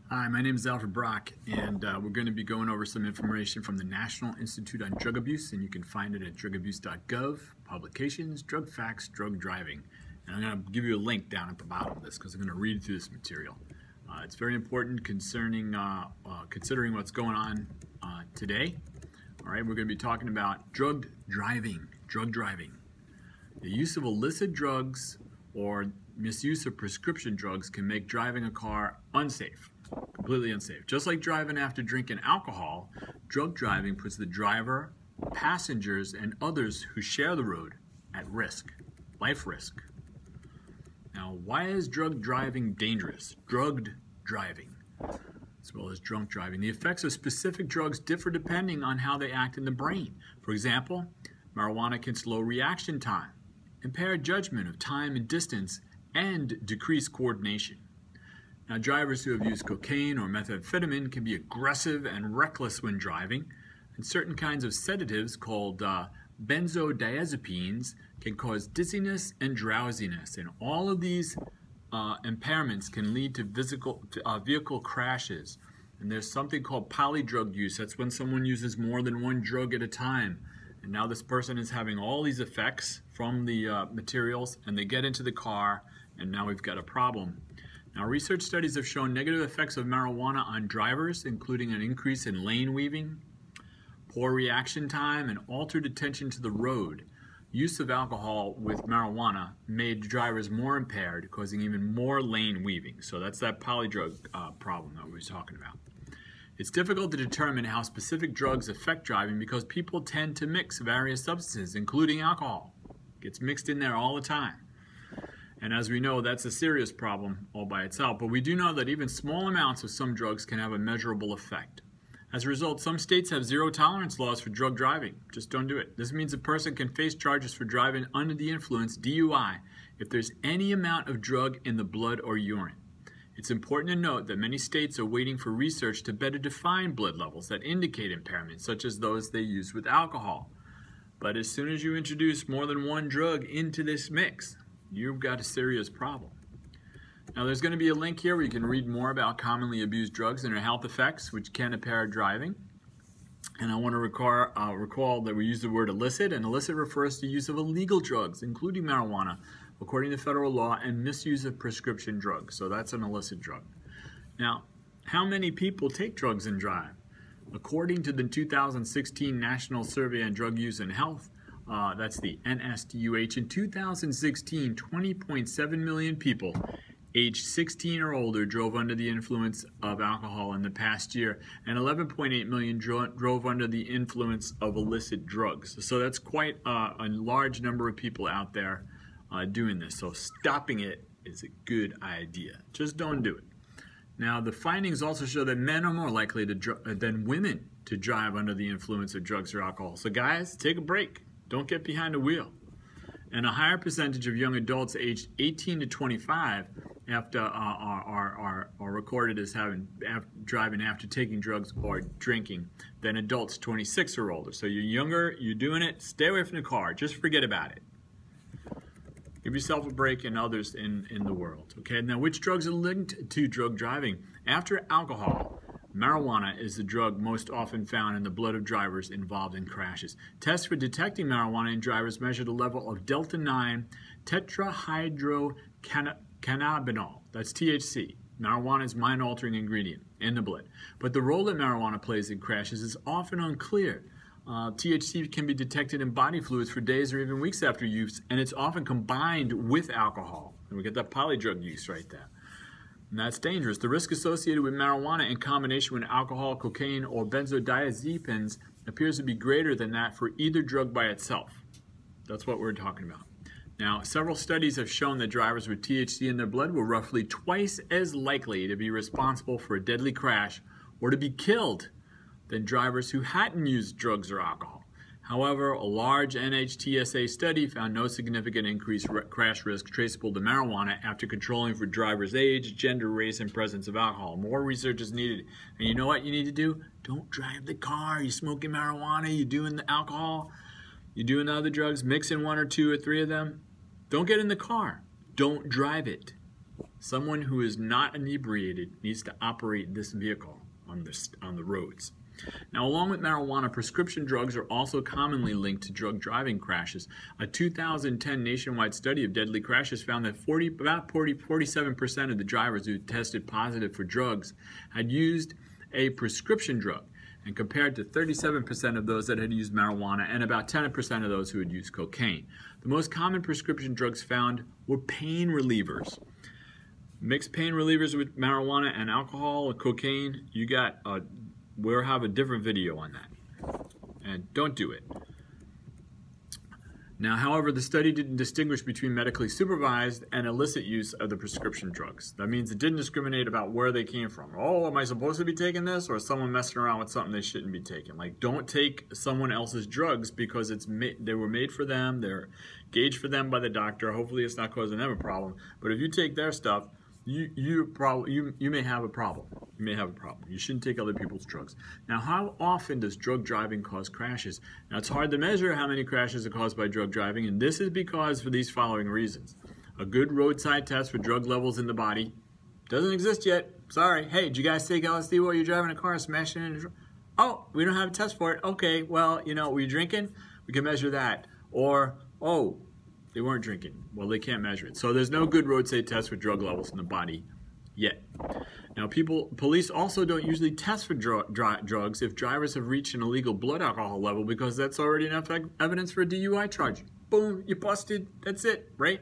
Hi, my name is Alfred Brock, and we're going to be going over some information from the National Institute on Drug Abuse, and you can find it at drugabuse.gov, publications, drug facts, drug driving. And I'm going to give you a link down at the bottom of this because I'm going to read through this material. It's very important concerning considering what's going on today. All right, we're going to be talking about drug driving. The use of illicit drugs or misuse of prescription drugs can make driving a car unsafe. Completely unsafe. Just like driving after drinking alcohol, drug driving puts the driver, passengers, and others who share the road at risk, life risk. Now, why is drug driving dangerous? Drugged driving, as well as drunk driving. The effects of specific drugs differ depending on how they act in the brain. For example, marijuana can slow reaction time, impair judgment of time and distance, and decrease coordination. Now, drivers who have used cocaine or methamphetamine can be aggressive and reckless when driving, and certain kinds of sedatives called benzodiazepines can cause dizziness and drowsiness, and all of these impairments can lead to vehicle crashes. And there's something called polydrug use. That's when someone uses more than one drug at a time, and now this person is having all these effects from the materials, and they get into the car, and now we've got a problem. Now, research studies have shown negative effects of marijuana on drivers, including an increase in lane weaving, poor reaction time, and altered attention to the road. Use of alcohol with marijuana made drivers more impaired, causing even more lane weaving. So that's that polydrug problem that we were talking about. It's difficult to determine how specific drugs affect driving because people tend to mix various substances, including alcohol. It gets mixed in there all the time. And as we know, that's a serious problem all by itself. But we do know that even small amounts of some drugs can have a measurable effect. As a result, some states have zero tolerance laws for drug driving. Just don't do it. This means a person can face charges for driving under the influence, DUI, if there's any amount of drug in the blood or urine. It's important to note that many states are waiting for research to better define blood levels that indicate impairment, such as those they use with alcohol. But as soon as you introduce more than one drug into this mix, you've got a serious problem. Now, there's going to be a link here where you can read more about commonly abused drugs and their health effects, which can impair driving. And I want to recall that we use the word illicit, and illicit refers to use of illegal drugs, including marijuana, according to federal law, and misuse of prescription drugs. So that's an illicit drug. Now, how many people take drugs and drive? According to the 2016 National Survey on Drug Use and Health, that's the NSDUH. In 2016, 20.7 million people aged 16 or older drove under the influence of alcohol in the past year, and 11.8 million drove under the influence of illicit drugs. So that's quite a large number of people out there doing this. So stopping it is a good idea. Just don't do it. Now, the findings also show that men are more likely than women to drive under the influence of drugs or alcohol. So guys, take a break. Don't get behind the wheel. And a higher percentage of young adults aged 18 to 25 are recorded as driving after taking drugs or drinking than adults 26 or older. So you're younger, you're doing it, stay away from the car. Just forget about it. Give yourself a break and others in the world. Okay, now which drugs are linked to drug driving? After alcohol, marijuana is the drug most often found in the blood of drivers involved in crashes. Tests for detecting marijuana in drivers measure the level of delta-9 tetrahydrocannabinol, that's THC, marijuana's mind-altering ingredient, in the blood. But the role that marijuana plays in crashes is often unclear. THC can be detected in body fluids for days or even weeks after use, and it's often combined with alcohol. And we get that polydrug use right there. And that's dangerous. The risk associated with marijuana in combination with alcohol, cocaine, or benzodiazepines appears to be greater than that for either drug by itself. That's what we're talking about. Now, several studies have shown that drivers with THC in their blood were roughly twice as likely to be responsible for a deadly crash or to be killed than drivers who hadn't used drugs or alcohol. However, a large NHTSA study found no significant increased crash risk traceable to marijuana after controlling for drivers' age, gender, race, and presence of alcohol. More research is needed. And you know what you need to do? Don't drive the car. You're smoking marijuana, you're doing the alcohol, you're doing the other drugs, mix in 1 or 2 or 3 of them. Don't get in the car. Don't drive it. Someone who is not inebriated needs to operate this vehicle on the roads. Now, along with marijuana, prescription drugs are also commonly linked to drug driving crashes. A 2010 nationwide study of deadly crashes found that 47% of the drivers who tested positive for drugs had used a prescription drug, and compared to 37% of those that had used marijuana and about 10% of those who had used cocaine. The most common prescription drugs found were pain relievers. Mixed pain relievers with marijuana and alcohol or cocaine, we'll have a different video on that. And don't do it. Now, however, the study didn't distinguish between medically supervised and illicit use of the prescription drugs. That means it didn't discriminate about where they came from. Oh, am I supposed to be taking this? Or is someone messing around with something they shouldn't be taking? Like, don't take someone else's drugs because they were made for them. They're gauged for them by the doctor. Hopefully it's not causing them a problem. But if you take their stuff, you may have a problem. You may have a problem. You shouldn't take other people's drugs. Now, how often does drug driving cause crashes? Now, it's hard to measure how many crashes are caused by drug driving, and this is because for these following reasons. A good roadside test for drug levels in the body doesn't exist yet. Sorry. Hey, did you guys take LSD while you're driving a car, smashing it? Oh, we don't have a test for it. Okay, well, were you drinking? We can measure that. Or, oh, they weren't drinking. Well, they can't measure it. So there's no good roadside test for drug levels in the body yet. Now, police also don't usually test for drugs if drivers have reached an illegal blood alcohol level because that's already enough evidence for a DUI charge. Boom, you busted. That's it, right?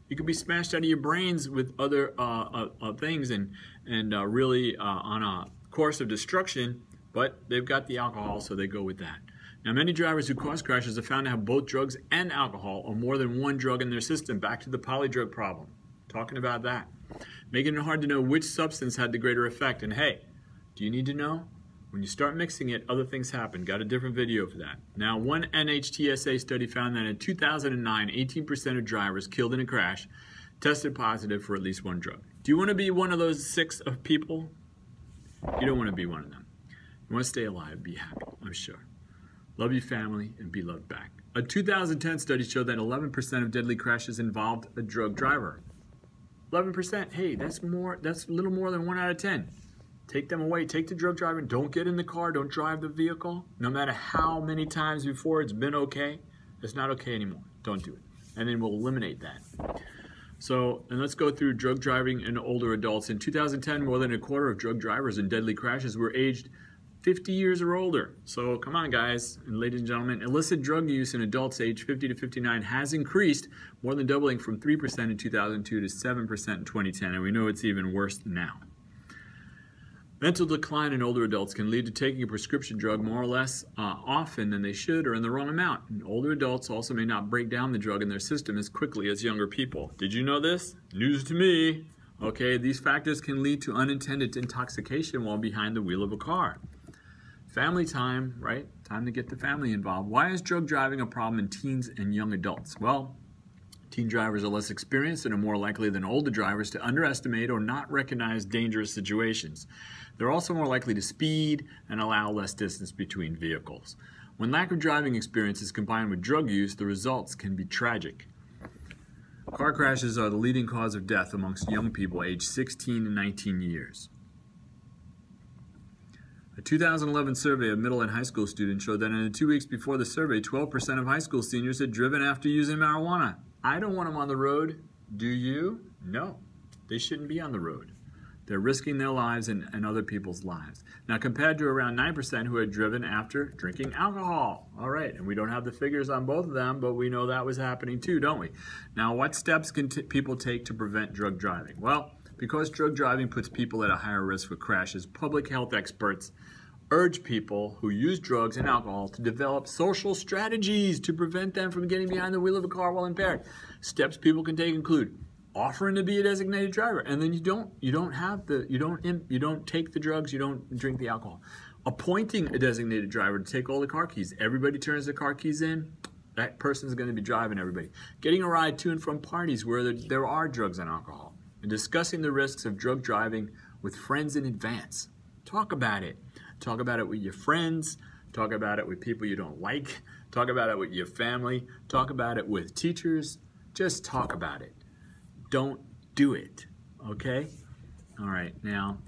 You could be smashed out of your brains with other things and really on a course of destruction, but they've got the alcohol, so they go with that. Now, many drivers who cause crashes are found to have both drugs and alcohol or more than one drug in their system. Back to the polydrug problem. Talking about that. Making it hard to know which substance had the greater effect. And hey, do you need to know? When you start mixing it, other things happen. Got a different video for that. Now, one NHTSA study found that in 2009, 18% of drivers killed in a crash tested positive for at least one drug. Do you want to be one of those 6 of people? You don't want to be one of them. You want to stay alive, be happy, I'm sure. Love your family and be loved back. A 2010 study showed that 11% of deadly crashes involved a drug driver. 11%, hey, that's a little more than 1 out of 10. Take them away, take the drug driver, don't get in the car, don't drive the vehicle. No matter how many times before it's been okay, it's not okay anymore. Don't do it. And then we'll eliminate that. So, and let's go through drug driving in older adults. In 2010, more than a quarter of drug drivers in deadly crashes were aged 50 years or older. So come on, guys and ladies and gentlemen. Illicit drug use in adults aged 50 to 59 has increased, more than doubling from 3% in 2002 to 7% in 2010, and we know it's even worse now. Mental decline in older adults can lead to taking a prescription drug more or less often than they should or in the wrong amount. And older adults also may not break down the drug in their system as quickly as younger people. Did you know this? News to me. Okay, these factors can lead to unintended intoxication while behind the wheel of a car. Family time, right? Time to get the family involved. Why is drug driving a problem in teens and young adults? Well, teen drivers are less experienced and are more likely than older drivers to underestimate or not recognize dangerous situations. They're also more likely to speed and allow less distance between vehicles. When lack of driving experience is combined with drug use, the results can be tragic. Car crashes are the leading cause of death amongst young people aged 16 to 19 years. A 2011 survey of middle and high school students showed that in the 2 weeks before the survey, 12% of high school seniors had driven after using marijuana. I don't want them on the road. Do you? No. They shouldn't be on the road. They're risking their lives and other people's lives. Now, compared to around 9% who had driven after drinking alcohol. All right, and we don't have the figures on both of them, but we know that was happening too, don't we? Now, what steps can people take to prevent drug driving? Well, because drug driving puts people at a higher risk for crashes, public health experts urge people who use drugs and alcohol to develop social strategies to prevent them from getting behind the wheel of a car while impaired. Steps people can take include offering to be a designated driver, and then you don't take the drugs, you don't drink the alcohol. Appointing a designated driver to take all the car keys. Everybody turns their car keys in. That person's going to be driving everybody. Getting a ride to and from parties where there are drugs and alcohol. And discussing the risks of drug driving with friends in advance. Talk about it. Talk about it with your friends. Talk about it with people you don't like. Talk about it with your family. Talk about it with teachers. Just talk about it. Don't do it. Okay? All right, now,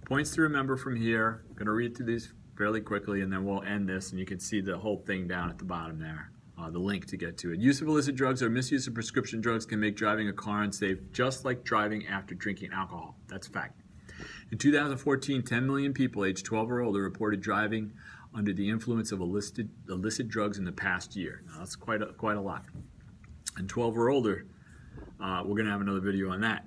points to remember from here. I'm going to read through these fairly quickly, and then we'll end this, and you can see the whole thing down at the bottom there, the link to get to it. Use of illicit drugs or misuse of prescription drugs can make driving a car unsafe, just like driving after drinking alcohol. That's fact. In 2014, 10 million people aged 12 or older reported driving under the influence of illicit drugs in the past year. Now, that's quite a lot. And 12 or older, we're going to have another video on that.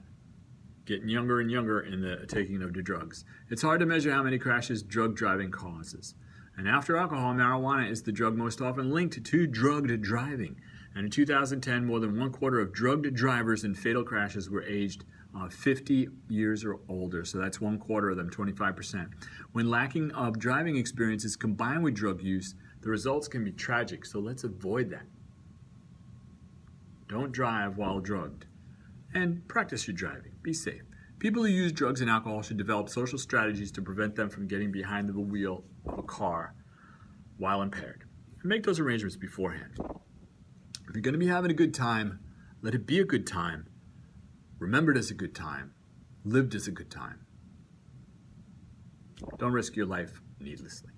Getting younger and younger in the taking of the drugs. It's hard to measure how many crashes drug driving causes. And after alcohol, marijuana is the drug most often linked to drugged driving. And in 2010, more than 1/4 of drugged drivers in fatal crashes were aged 50 years or older. So that's 1/4 of them, 25%. When lacking of driving experience is combined with drug use, the results can be tragic. So let's avoid that. Don't drive while drugged. And practice your driving. Be safe. People who use drugs and alcohol should develop social strategies to prevent them from getting behind the wheel of a car while impaired. And make those arrangements beforehand. If you're going to be having a good time, let it be a good time. Remembered as a good time. Lived as a good time. Don't risk your life needlessly.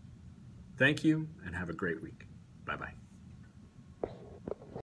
Thank you, and have a great week. Bye-bye.